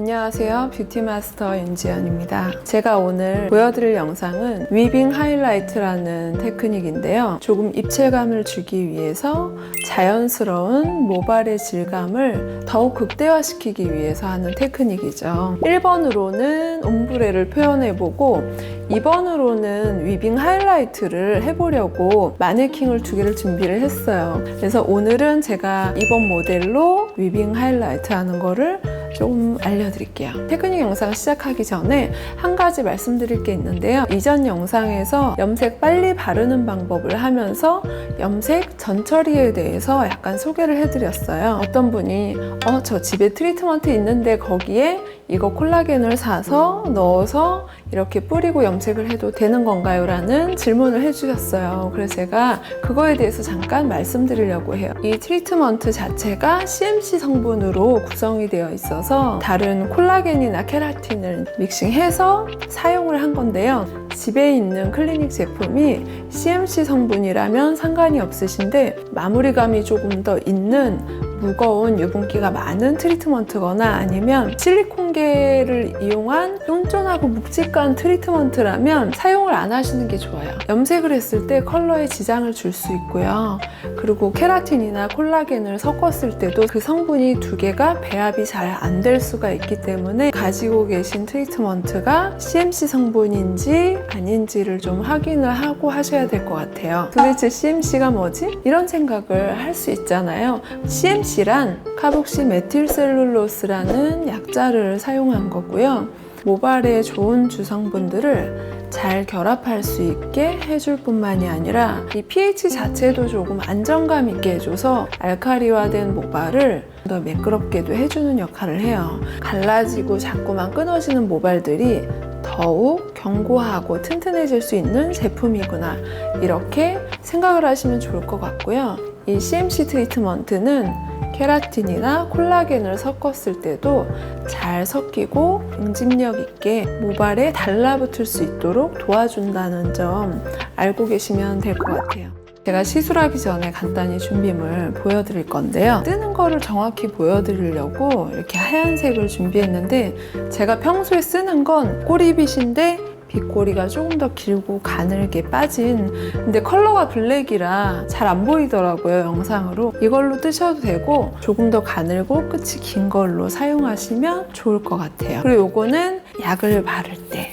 안녕하세요. 뷰티마스터 윤지연입니다. 제가 오늘 보여드릴 영상은 위빙 하이라이트라는 테크닉인데요. 조금 입체감을 주기 위해서 자연스러운 모발의 질감을 더욱 극대화시키기 위해서 하는 테크닉이죠. 1번으로는 옴브레를 표현해보고 2번으로는 위빙 하이라이트를 해보려고 마네킹을 2개를 준비를 했어요. 그래서 오늘은 제가 이번 모델로 위빙 하이라이트 하는 거를 좀 알려드릴게요. 테크닉 영상 시작하기 전에 한 가지 말씀드릴 게 있는데요. 이전 영상에서 염색 빨리 바르는 방법을 하면서 염색 전처리에 대해서 약간 소개를 해드렸어요. 어떤 분이 저 집에 트리트먼트 있는데 거기에 이거 콜라겐을 사서 넣어서 이렇게 뿌리고 염색을 해도 되는 건가요? 라는 질문을 해주셨어요. 그래서 제가 그거에 대해서 잠깐 말씀드리려고 해요. 이 트리트먼트 자체가 CMC 성분으로 구성이 되어 있어서 다른 콜라겐이나 케라틴을 믹싱해서 사용을 한 건데요. 집에 있는 클리닉 제품이 CMC 성분이라면 상관이 없으신데 마무리감이 조금 더 있는 무거운 유분기가 많은 트리트먼트거나 아니면 실리콘계를 이용한 쫀쫀하고 묵직한 트리트먼트라면 사용을 안 하시는 게 좋아요. 염색을 했을 때 컬러에 지장을 줄 수 있고요. 그리고 케라틴이나 콜라겐을 섞었을 때도 그 성분이 2개가 배합이 잘 안 될 수가 있기 때문에 가지고 계신 트리트먼트가 CMC 성분인지 아닌지를 좀 확인을 하고 하셔야 될 것 같아요. 도대체 CMC가 뭐지? 이런 생각을 할 수 있잖아요. CMC란 카복시 메틸셀룰로스라는 약자를 사용한 거고요. 모발에 좋은 주성분들을 잘 결합할 수 있게 해줄 뿐만이 아니라 이 pH 자체도 조금 안정감 있게 해줘서 알칼리화된 모발을 더 매끄럽게도 해주는 역할을 해요. 갈라지고 자꾸만 끊어지는 모발들이 더욱 견고하고 튼튼해질 수 있는 제품이구나, 이렇게 생각을 하시면 좋을 것 같고요. 이 CMC 트리트먼트는 케라틴이나 콜라겐을 섞었을 때도 잘 섞이고 응집력 있게 모발에 달라붙을 수 있도록 도와준다는 점 알고 계시면 될 것 같아요. 제가 시술하기 전에 간단히 준비물 보여드릴 건데요. 뜨는 거를 정확히 보여드리려고 이렇게 하얀색을 준비했는데, 제가 평소에 쓰는 건 꼬리빗인데 빗꼬리가 조금 더 길고 가늘게 빠진, 근데 컬러가 블랙이라 잘 안 보이더라고요, 영상으로. 이걸로 뜨셔도 되고 조금 더 가늘고 끝이 긴 걸로 사용하시면 좋을 것 같아요. 그리고 요거는 약을 바를 때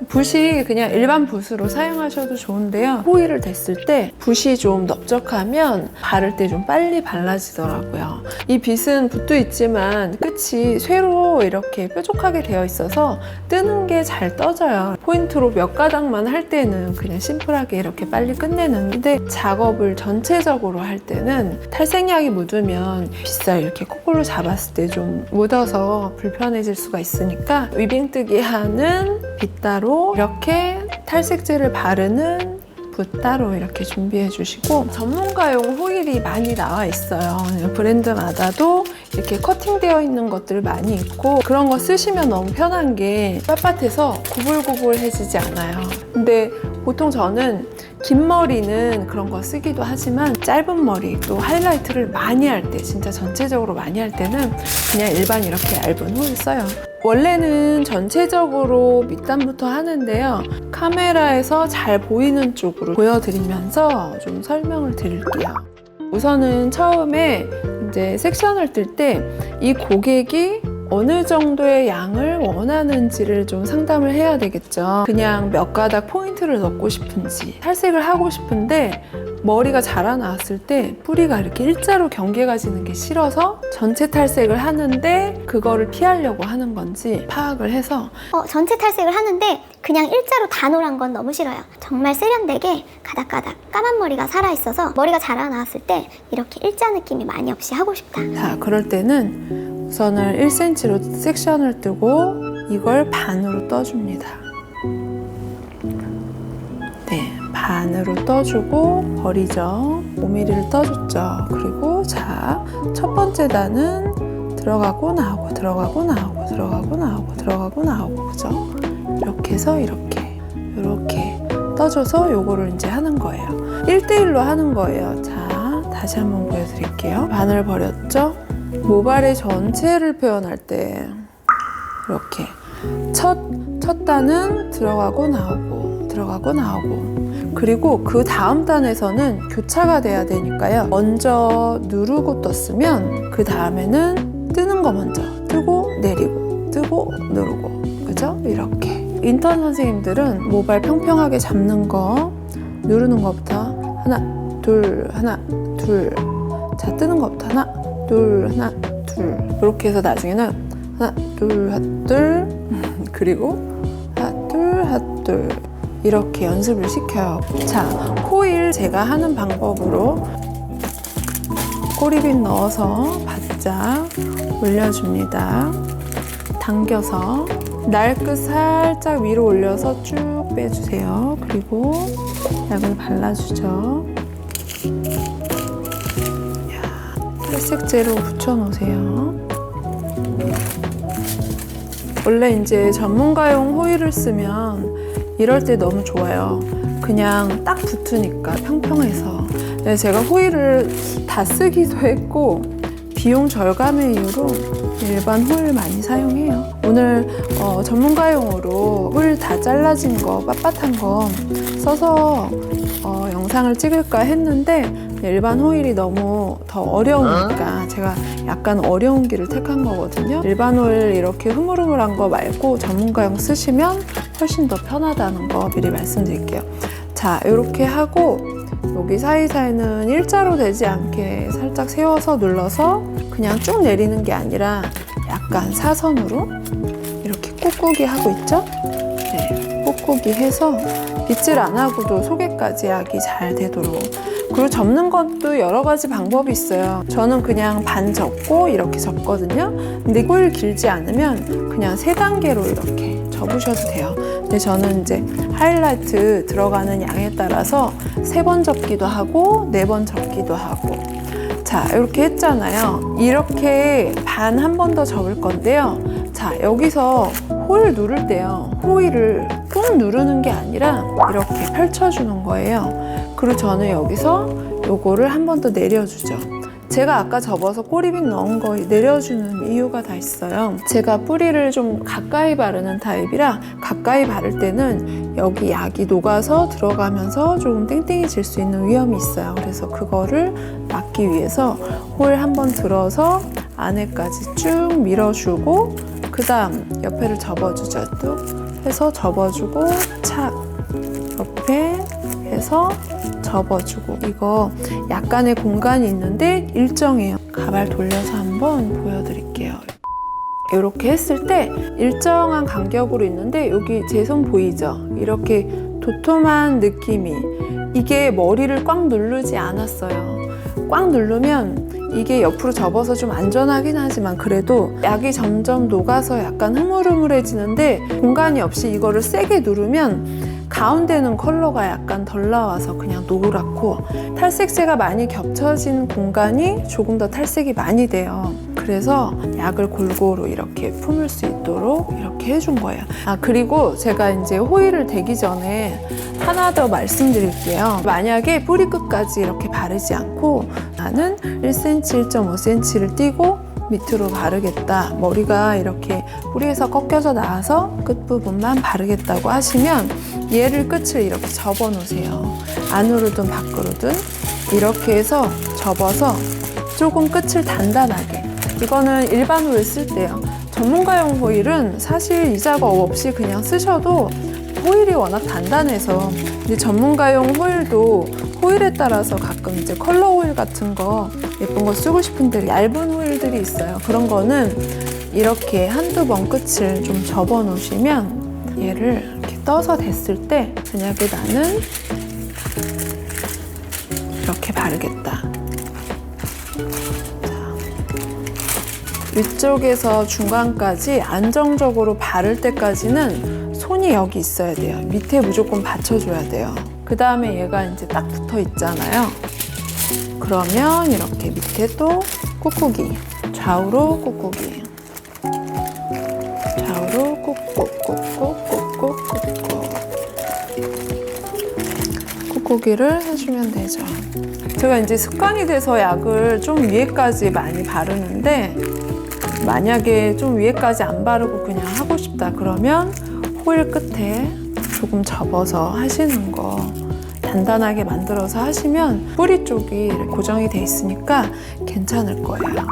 붓이 그냥 일반 붓으로 사용하셔도 좋은데요. 호일을 댔을 때 붓이 좀 넓적하면 바를 때 좀 빨리 발라지더라고요. 이 빗은 붓도 있지만 끝이 쇠로 이렇게 뾰족하게 되어 있어서 뜨는 게 잘 떠져요. 포인트로 몇 가닥만 할 때는 그냥 심플하게 이렇게 빨리 끝내는데, 작업을 전체적으로 할 때는 탈색약이 묻으면 빗살 이렇게 거꾸로 잡았을 때 좀 묻어서 불편해질 수가 있으니까 위빙 뜨기 하는 빗 따로, 이렇게 탈색제를 바르는 붓 따로 이렇게 준비해 주시고, 전문가용 호일이 많이 나와 있어요. 브랜드마다도 이렇게 커팅되어 있는 것들 많이 있고, 그런 거 쓰시면 너무 편한 게 빳빳해서 구불구불해지지 않아요. 근데 보통 저는 긴 머리는 그런 거 쓰기도 하지만 짧은 머리, 또 하이라이트를 많이 할 때, 진짜 전체적으로 많이 할 때는 그냥 일반 이렇게 얇은 호일 써요. 원래는 전체적으로 밑단부터 하는데요. 카메라에서 잘 보이는 쪽으로 보여드리면서 좀 설명을 드릴게요. 우선은 처음에 이제 섹션을 뜰 때 이 고객이 어느 정도의 양을 원하는지를 좀 상담을 해야 되겠죠. 그냥 몇 가닥 포인트를 넣고 싶은지, 탈색을 하고 싶은데 머리가 자라나왔을 때 뿌리가 이렇게 일자로 경계가 지는 게 싫어서 전체 탈색을 하는데 그거를 피하려고 하는 건지 파악을 해서 전체 탈색을 하는데 그냥 일자로 다 노란 건 너무 싫어요. 정말 세련되게 가닥가닥 까만 머리가 살아있어서 머리가 자라나왔을 때 이렇게 일자 느낌이 많이 없이 하고 싶다. 자, 그럴 때는 우선은 1cm로 섹션을 뜨고 이걸 반으로 떠줍니다. 네, 반으로 떠주고 버리죠. 5mm를 떠줬죠. 그리고 자, 첫 번째 단은 들어가고 나오고 들어가고 나오고 들어가고 나오고 들어가고 나오고, 그죠? 이렇게 해서 이렇게 떠줘서 요거를 이제 하는 거예요. 1대1로 하는 거예요. 자, 다시 한번 보여드릴게요. 반을 버렸죠? 모발의 전체를 표현할 때 이렇게 첫 단은 들어가고 나오고 들어가고 나오고, 그리고 그 다음 단에서는 교차가 돼야 되니까요. 먼저 누르고 떴으면 그 다음에는 뜨는 거 먼저 뜨고 내리고 뜨고 누르고, 그죠? 이렇게 인턴 선생님들은 모발 평평하게 잡는 거, 누르는 것부터 하나 둘 하나 둘, 자 뜨는 것부터 하나 둘 하나 둘, 이렇게 해서 나중에는 하나 둘 하나 둘 그리고 하나 둘 하나 둘, 이렇게 연습을 시켜요. 자, 코일 제가 하는 방법으로 꼬리빗 넣어서 바짝 올려줍니다. 당겨서 날끝 살짝 위로 올려서 쭉 빼주세요. 그리고 약을 발라주죠. 탈색제로 붙여놓으세요. 원래 이제 전문가용 호일을 쓰면 이럴 때 너무 좋아요. 그냥 딱 붙으니까 평평해서. 네, 제가 호일을 다 쓰기도 했고 비용 절감의 이유로 일반 호일 많이 사용해요. 오늘 전문가용으로 호일 다 잘라진 거, 빳빳한 거 써서 영상을 찍을까 했는데 일반 호일이 너무 더 어려우니까 제가 약간 어려운 길을 택한 거거든요. 일반 호일 이렇게 흐물흐물한 거 말고 전문가용 쓰시면 훨씬 더 편하다는 거 미리 말씀드릴게요. 자, 이렇게 하고 여기 사이사이는 일자로 되지 않게 살짝 세워서 눌러서 그냥 쭉 내리는 게 아니라 약간 사선으로 이렇게 꾹꾹이 하고 있죠? 네, 꾹꾹이 해서 빗질 안 하고도 속에까지 약이 잘 되도록. 그리고 접는 것도 여러 가지 방법이 있어요. 저는 그냥 반 접고 이렇게 접거든요. 근데 호일 길지 않으면 그냥 3단계로 이렇게 접으셔도 돼요. 근데 저는 이제 하이라이트 들어가는 양에 따라서 3번 접기도 하고 4번 접기도 하고. 자, 이렇게 했잖아요. 이렇게 반 한 번 더 접을 건데요. 자, 여기서 호일 누를 때요. 호일을 꾹 누르는 게 아니라 이렇게 펼쳐주는 거예요. 그리고 저는 여기서 요거를 한 번 더 내려주죠. 제가 아까 접어서 꼬리빗 넣은 거 내려주는 이유가 다 있어요. 제가 뿌리를 좀 가까이 바르는 타입이라 가까이 바를 때는 여기 약이 녹아서 들어가면서 조금 땡땡해질 수 있는 위험이 있어요. 그래서 그거를 막기 위해서 호일 한 번 들어서 안에까지 쭉 밀어주고 그 다음 옆에를 접어주죠. 또 해서 접어주고 착 옆에 해서 접어주고. 이거 약간의 공간이 있는데 일정해요. 가발 돌려서 한번 보여드릴게요. 이렇게 했을 때 일정한 간격으로 있는데 여기 제 손 보이죠? 이렇게 도톰한 느낌이, 이게 머리를 꽉 누르지 않았어요. 꽉 누르면 이게 옆으로 접어서 좀 안전하긴 하지만 그래도 약이 점점 녹아서 약간 흐물흐물해지는데 공간이 없이 이거를 세게 누르면 가운데는 컬러가 약간 덜 나와서 그냥 노랗고 탈색제가 많이 겹쳐진 공간이 조금 더 탈색이 많이 돼요. 그래서 약을 골고루 이렇게 품을 수 있도록 이렇게 해준 거예요. 아, 그리고 제가 이제 호일을 대기 전에 하나 더 말씀드릴게요. 만약에 뿌리 끝까지 이렇게 바르지 않고 나는 1cm, 1.5cm를 띄고 밑으로 바르겠다, 머리가 이렇게 뿌리에서 꺾여져 나와서 끝부분만 바르겠다고 하시면 얘를 끝을 이렇게 접어 놓으세요. 안으로든 밖으로든 이렇게 해서 접어서 조금 끝을 단단하게. 이거는 일반 호일 쓸 때요. 전문가용 호일은 사실 이 작업 없이 그냥 쓰셔도 호일이 워낙 단단해서. 근데 전문가용 호일도 호일에 따라서 가끔 이제 컬러 호일 같은 거 예쁜 거 쓰고 싶은데 얇은 호일들이 있어요. 그런 거는 이렇게 한두 번 끝을 좀 접어 놓으시면 얘를 이렇게 떠서 댔을 때 만약에 나는 이렇게 바르겠다. 위쪽에서 중간까지 안정적으로 바를 때까지는 손이 여기 있어야 돼요. 밑에 무조건 받쳐줘야 돼요. 그 다음에 얘가 이제 딱 붙어 있잖아요. 그러면 이렇게 밑에 또 꾹꾹이, 좌우로 꾹꾹이, 좌우로 꾹꾹꾹꾹꾹꾹꾹꾹 꾹꾹이를 해주면 되죠. 제가 이제 습관이 돼서 약을 좀 위에까지 많이 바르는데 만약에 좀 위에까지 안 바르고 그냥 하고 싶다 그러면 호일 끝에 조금 접어서 하시는 거, 단단하게 만들어서 하시면 뿌리 쪽이 고정이 돼 있으니까 괜찮을 거예요.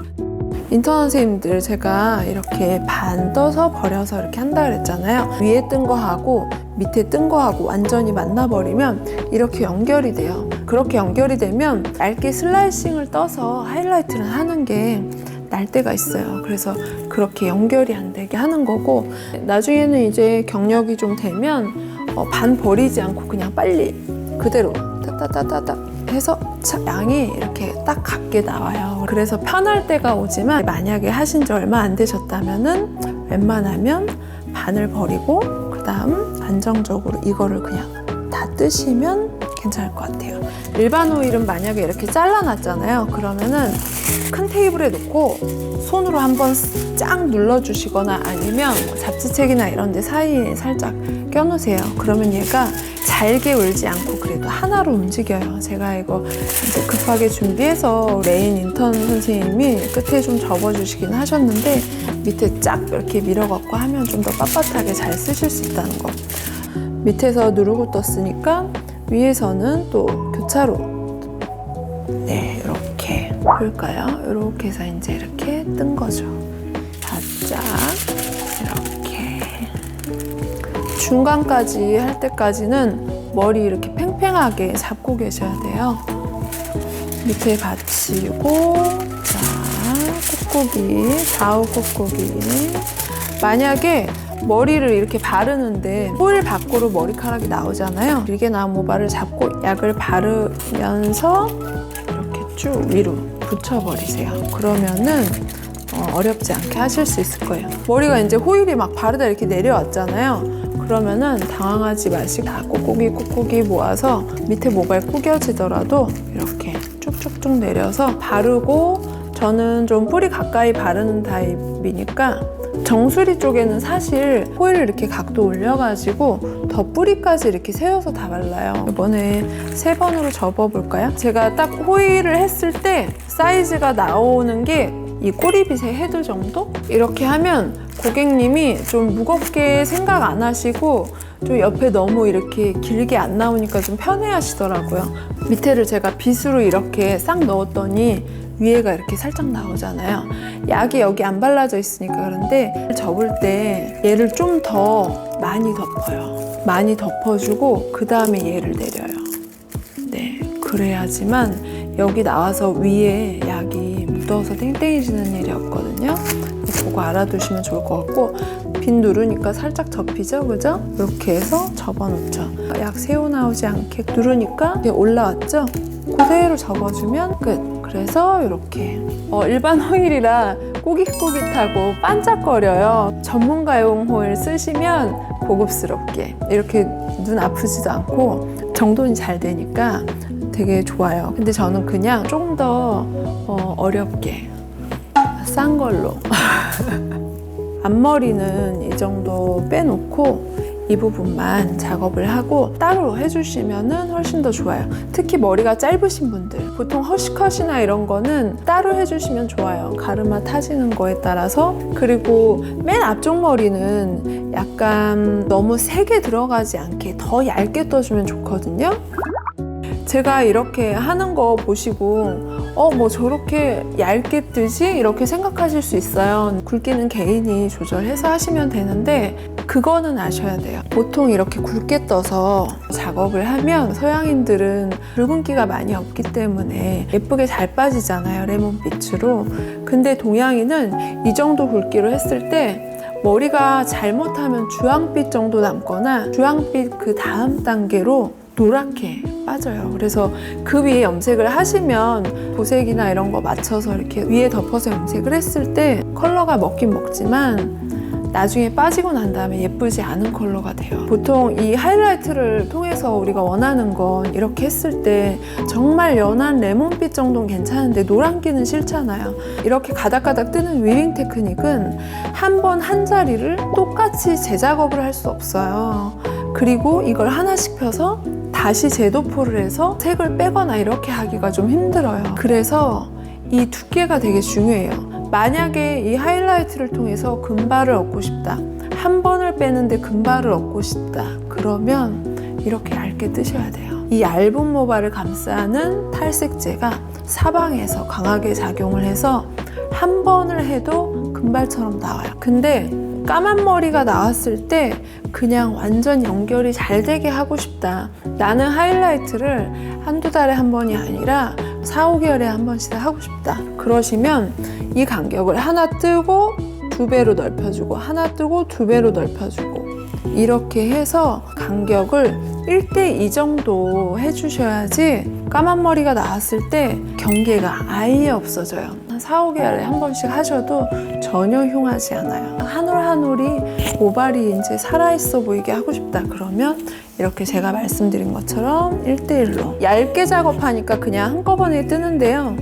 인턴 선생님들 제가 이렇게 반 떠서 버려서 이렇게 한다 그랬잖아요. 위에 뜬 거하고 밑에 뜬 거하고 완전히 만나버리면 이렇게 연결이 돼요. 그렇게 연결이 되면 얇게 슬라이싱을 떠서 하이라이트를 하는 게 날 때가 있어요. 그래서 그렇게 연결이 안 되게 하는 거고, 나중에는 이제 경력이 좀 되면 반 버리지 않고 그냥 빨리 그대로 따따따따따 해서 양이 이렇게 딱 같게 나와요. 그래서 편할 때가 오지만 만약에 하신 지 얼마 안 되셨다면은 웬만하면 반을 버리고 그 다음 안정적으로 이거를 그냥 다 뜨시면 괜찮을 것 같아요. 일반 오일은 만약에 이렇게 잘라놨잖아요. 그러면은 큰 테이블에 놓고 손으로 한번 쫙 눌러주시거나 아니면 잡지책이나 이런 데 사이에 살짝 껴놓으세요. 그러면 얘가 잘게 울지 않고 그래도 하나로 움직여요. 제가 이거 이제 급하게 준비해서 메인 인턴 선생님이 끝에 좀 접어주시긴 하셨는데 밑에 쫙 이렇게 밀어갖고 하면 좀 더 빳빳하게 잘 쓰실 수 있다는 거. 밑에서 누르고 떴으니까 위에서는 또 교차로 이렇게 볼까요? 이렇게 해서 이제 이렇게 뜬 거죠. 바짝 이렇게 중간까지 할 때까지는 머리 이렇게 팽팽하게 잡고 계셔야 돼요. 밑에 받치고, 자, 꾹꾹이, 좌우 꾹꾹이. 만약에 머리를 이렇게 바르는데 호일 밖으로 머리카락이 나오잖아요. 길게 나온 모발을 잡고 약을 바르면서 이렇게 쭉 위로 붙여버리세요. 그러면은 어렵지 않게 하실 수 있을 거예요. 머리가 이제 호일이 막 바르다 이렇게 내려왔잖아요. 그러면은 당황하지 마시고 다 꾹꾹이 모아서 밑에 모발 구겨지더라도 이렇게 쭉쭉쭉 내려서 바르고, 저는 좀 뿌리 가까이 바르는 타입이니까 정수리 쪽에는 사실 호일을 이렇게 각도 올려가지고 더 뿌리까지 이렇게 세워서 다 발라요. 이번에 3번으로 접어볼까요? 제가 딱 호일을 했을 때 사이즈가 나오는 게 이 꼬리빗의 헤드 정도? 이렇게 하면 고객님이 좀 무겁게 생각 안 하시고 좀 옆에 너무 이렇게 길게 안 나오니까 좀 편해 하시더라고요. 밑에를 제가 빗으로 이렇게 싹 넣었더니 위에가 이렇게 살짝 나오잖아요. 약이 여기 안 발라져 있으니까 그런데 접을 때 얘를 좀 더 많이 덮어요. 많이 덮어주고 그 다음에 얘를 내려요. 네, 그래야지만 여기 나와서 위에 약이 묻어서 땡땡해지는 일이 없거든요. 그거 알아두시면 좋을 것 같고, 빗 누르니까 살짝 접히죠, 그죠? 이렇게 해서 접어놓죠. 약 새어 나오지 않게 누르니까 이게 올라왔죠? 그대로 접어주면 끝. 그래서 이렇게 일반 호일이라 꼬깃꼬깃하고 반짝거려요. 전문가용 호일 쓰시면 고급스럽게 이렇게 눈 아프지도 않고 정돈이 잘 되니까 되게 좋아요. 근데 저는 그냥 좀 더 어렵게 싼 걸로 앞머리는 이 정도 빼놓고 이 부분만 작업을 하고 따로 해주시면 훨씬 더 좋아요. 특히 머리가 짧으신 분들, 보통 허쉬컷이나 이런 거는 따로 해주시면 좋아요. 가르마 타지는 거에 따라서. 그리고 맨 앞쪽 머리는 약간 너무 세게 들어가지 않게 더 얇게 떠주면 좋거든요. 제가 이렇게 하는 거 보시고 뭐 저렇게 얇게 뜨지? 이렇게 생각하실 수 있어요. 굵기는 개인이 조절해서 하시면 되는데 그거는 아셔야 돼요. 보통 이렇게 굵게 떠서 작업을 하면 서양인들은 붉은기가 많이 없기 때문에 예쁘게 잘 빠지잖아요, 레몬빛으로. 근데 동양인은 이 정도 굵기로 했을 때 머리가 잘못하면 주황빛 정도 남거나 주황빛 그 다음 단계로 노랗게 빠져요. 그래서 그 위에 염색을 하시면 도색이나 이런 거 맞춰서 이렇게 위에 덮어서 염색을 했을 때 컬러가 먹긴 먹지만 나중에 빠지고 난 다음에 예쁘지 않은 컬러가 돼요. 보통 이 하이라이트를 통해서 우리가 원하는 건 이렇게 했을 때 정말 연한 레몬빛 정도는 괜찮은데 노란기는 싫잖아요. 이렇게 가닥가닥 뜨는 위빙 테크닉은 한 번 한 자리를 똑같이 재작업을 할 수 없어요. 그리고 이걸 하나씩 펴서 다시 재도포를 해서 색을 빼거나 이렇게 하기가 좀 힘들어요. 그래서 이 두께가 되게 중요해요. 만약에 이 하이라이트를 통해서 금발을 얻고 싶다, 한 번을 빼는데 금발을 얻고 싶다, 그러면 이렇게 얇게 뜨셔야 돼요. 이 얇은 모발을 감싸는 탈색제가 사방에서 강하게 작용을 해서 한 번을 해도 금발처럼 나와요. 근데 까만 머리가 나왔을 때 그냥 완전 연결이 잘 되게 하고 싶다, 나는 하이라이트를 한두 달에 한 번이 아니라 4, 5개월에 한 번씩 하고 싶다, 그러시면 이 간격을 하나 뜨고 2배로 넓혀주고 하나 뜨고 2배로 넓혀주고 이렇게 해서 간격을 1:2 정도 해주셔야지 까만 머리가 나왔을 때 경계가 아예 없어져요. 한 4, 5개월에 한 번씩 하셔도 전혀 흉하지 않아요. 한 올 한 올이 모발이 이제 살아있어 보이게 하고 싶다 그러면 이렇게 제가 말씀드린 것처럼 1:1로 얇게 작업하니까 그냥 한꺼번에 뜨는데요.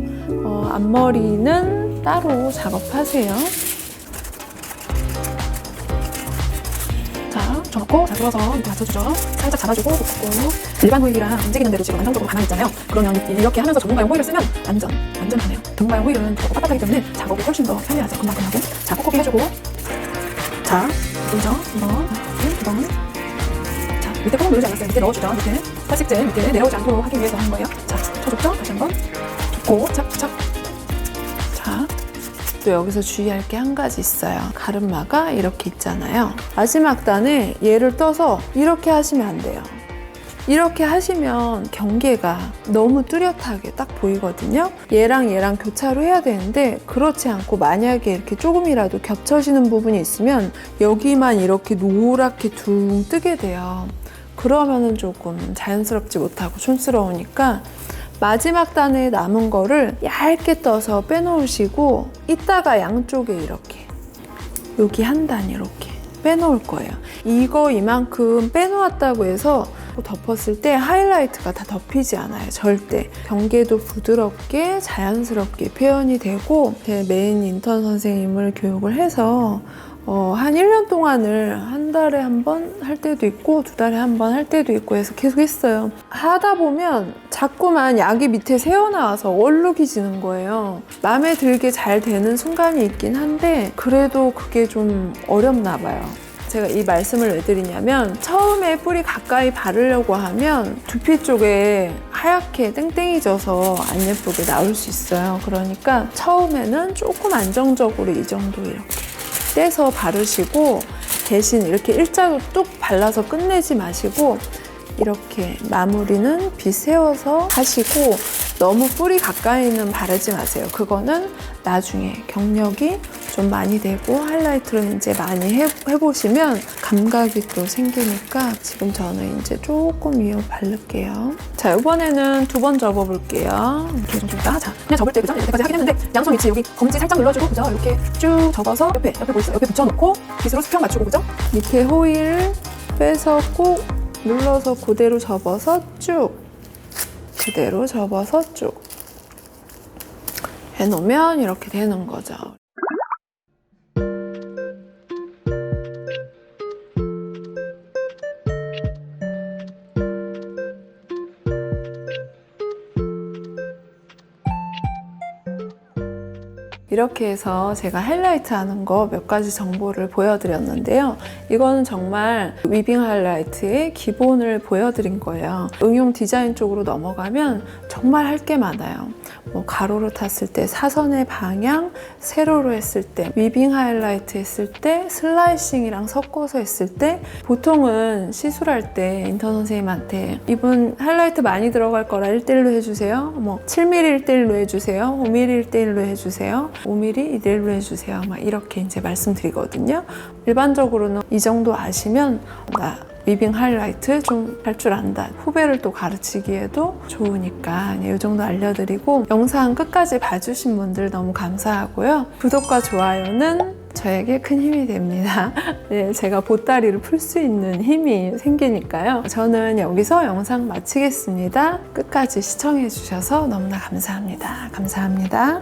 앞머리는 따로 작업하세요. 자, 접고 자 들어서 이렇게 맞춰주죠. 살짝 잡아주고 굽고 일반 호일이랑 움직이는 대로 지금 안정적으로 가만히 있잖아요. 그러면 이렇게 하면서 전문가용 호일을 쓰면 완전 편해요. 전문가용 호일은 조금 빳빳하기 때문에 작업이 훨씬 더 편리하죠. 금방 끝나고. 자, 콕콕이 해주고 자, 누르죠. 이번 자, 밑에 꾹 누르지 않았어요. 밑에 넣어주죠. 밑에 탈색제 밑에 내려오지 않도록 하기 위해서 하는 거예요. 자, 쳐줬죠? 다시 한번 줬고 착착. 자, 또 여기서 주의할 게 한 가지 있어요. 가르마가 이렇게 있잖아요. 마지막 단에 얘를 떠서 이렇게 하시면 안 돼요. 이렇게 하시면 경계가 너무 뚜렷하게 딱 보이거든요. 얘랑 교차로 해야 되는데 그렇지 않고 만약에 이렇게 조금이라도 겹쳐지는 부분이 있으면 여기만 이렇게 노랗게 둥 뜨게 돼요. 그러면은 조금 자연스럽지 못하고 촌스러우니까 마지막 단에 남은 거를 얇게 떠서 빼놓으시고 이따가 양쪽에 이렇게 여기 한 단 이렇게 빼놓을 거예요. 이거 이만큼 빼놓았다고 해서 덮었을 때 하이라이트가 다 덮이지 않아요. 절대. 경계도 부드럽게 자연스럽게 표현이 되고 제 메인 인턴 선생님을 교육을 해서 한 1년 동안을 한 달에 한 번 할 때도 있고 2달에 한 번 할 때도 있고 해서 계속 했어요. 하다 보면 자꾸만 약이 밑에 새어나와서 얼룩이지는 거예요. 마음에 들게 잘 되는 순간이 있긴 한데 그래도 그게 좀 어렵나 봐요. 제가 이 말씀을 왜 드리냐면 처음에 뿌리 가까이 바르려고 하면 두피 쪽에 하얗게 땡땡이 져서 안 예쁘게 나올 수 있어요. 그러니까 처음에는 조금 안정적으로 이 정도 이렇게 떼서 바르시고 대신 이렇게 일자로 뚝 발라서 끝내지 마시고 이렇게 마무리는 빗 세워서 하시고 너무 뿌리 가까이는 바르지 마세요. 그거는 나중에 경력이 좀 많이 되고 하이라이트를 이제 많이 해보시면 감각이 또 생기니까 지금 저는 이제 조금 위로 바를게요. 자, 이번에는 2번 접어볼게요. 이렇게 좀 자, 그냥 접을 때 그죠? 여기까지 하긴 했는데 양손 위치 여기 검지 살짝 눌러주고 그죠? 이렇게 쭉 접어서 옆에 보이시죠? 옆에 붙여놓고 빗으로 수평 맞추고 그죠? 밑에 호일 빼서 꼭 눌러서 그대로 접어서 쭉 그대로 접어서 쭉 해놓으면 이렇게 되는 거죠. 이렇게 해서 제가 하이라이트 하는 거 몇 가지 정보를 보여드렸는데요. 이거는 정말 위빙 하이라이트의 기본을 보여드린 거예요. 응용 디자인 쪽으로 넘어가면 정말 할 게 많아요. 뭐 가로로 탔을 때 사선의 방향, 세로로 했을 때, 위빙 하이라이트 했을 때, 슬라이싱이랑 섞어서 했을 때 보통은 시술할 때 인턴 선생님한테 이분 하이라이트 많이 들어갈 거라 1:1로 해주세요. 뭐 7mm 1:1로 해주세요. 5mm 1:1로 해주세요. 5mm 2:1로 해주세요. 막 이렇게 이제 말씀드리거든요. 일반적으로는 이 정도 아시면 나 위빙 하이라이트 좀 할 줄 안다. 후배를 또 가르치기에도 좋으니까 이 정도 알려드리고 영상 끝까지 봐주신 분들 너무 감사하고요. 구독과 좋아요는 저에게 큰 힘이 됩니다. 네, 제가 보따리를 풀 수 있는 힘이 생기니까요. 저는 여기서 영상 마치겠습니다. 끝까지 시청해주셔서 너무나 감사합니다. 감사합니다.